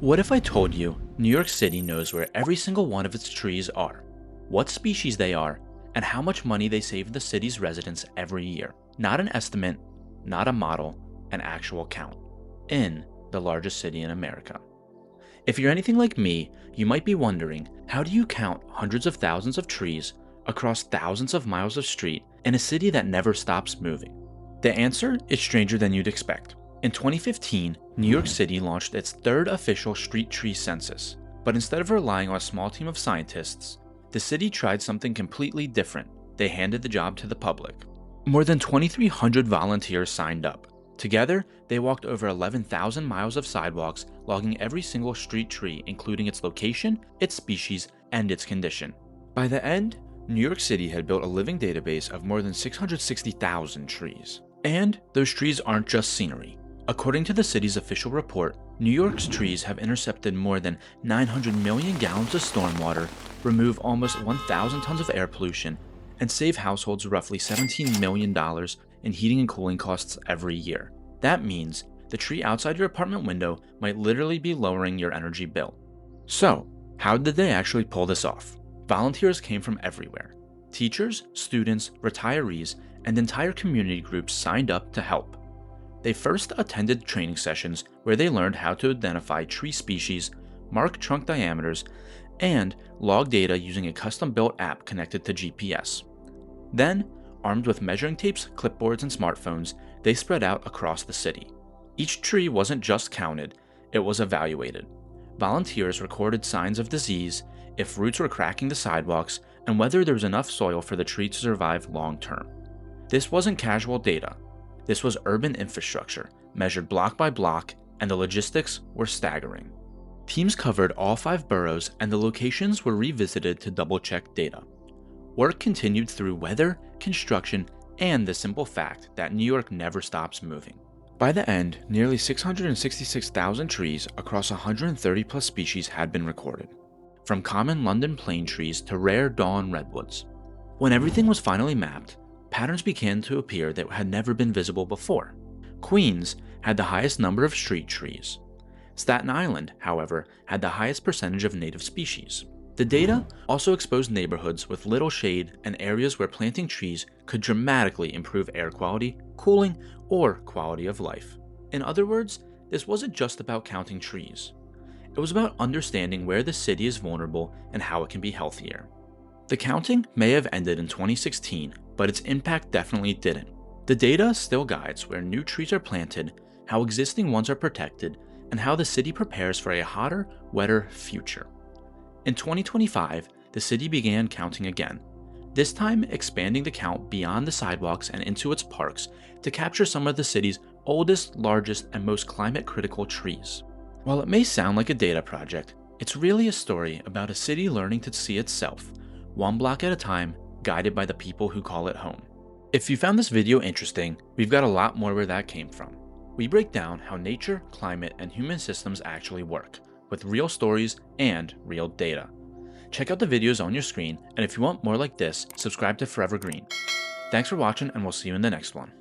What if I told you New York City knows where every single one of its trees are, what species they are, and how much money they save the city's residents every year? Not an estimate, not a model, an actual count. In the largest city in America. If you're anything like me, you might be wondering, how do you count hundreds of thousands of trees across thousands of miles of street in a city that never stops moving? The answer is stranger than you'd expect. In 2015, New York City launched its third official street tree census, but instead of relying on a small team of scientists, the city tried something completely different. They handed the job to the public. More than 2,300 volunteers signed up. Together, they walked over 11,000 miles of sidewalks, logging every single street tree, including its location, its species, and its condition. By the end, New York City had built a living database of more than 660,000 trees. And those trees aren't just scenery. According to the city's official report, New York's trees have intercepted more than 900 million gallons of stormwater, remove almost 1,000 tons of air pollution, and save households roughly $17 million in heating and cooling costs every year. That means the tree outside your apartment window might literally be lowering your energy bill. So, how did they actually pull this off? Volunteers came from everywhere. Teachers, students, retirees, and entire community groups signed up to help. They first attended training sessions where they learned how to identify tree species, mark trunk diameters, and log data using a custom-built app connected to GPS. Then, armed with measuring tapes, clipboards, and smartphones, they spread out across the city. Each tree wasn't just counted, it was evaluated. Volunteers recorded signs of disease, if roots were cracking the sidewalks, and whether there was enough soil for the tree to survive long term. This wasn't casual data. This was urban infrastructure, measured block by block, and the logistics were staggering. Teams covered all 5 boroughs, and the locations were revisited to double-check data. Work continued through weather, construction, and the simple fact that New York never stops moving. By the end, nearly 666,000 trees across 130 plus species had been recorded, from common London plane trees to rare dawn redwoods. When everything was finally mapped, patterns began to appear that had never been visible before. Queens had the highest number of street trees. Staten Island, however, had the highest percentage of native species. The data also exposed neighborhoods with little shade and areas where planting trees could dramatically improve air quality, cooling, or quality of life. In other words, this wasn't just about counting trees. It was about understanding where the city is vulnerable and how it can be healthier. The counting may have ended in 2016, but its impact definitely didn't. The data still guides where new trees are planted, how existing ones are protected, and how the city prepares for a hotter, wetter future. In 2025, the city began counting again, this time expanding the count beyond the sidewalks and into its parks to capture some of the city's oldest, largest, and most climate-critical trees. While it may sound like a data project, it's really a story about a city learning to see itself, one block at a time, guided by the people who call it home. If you found this video interesting, we've got a lot more where that came from. We break down how nature, climate, and human systems actually work, with real stories and real data. Check out the videos on your screen, and if you want more like this, subscribe to Forever Green. Thanks for watching, and we'll see you in the next one.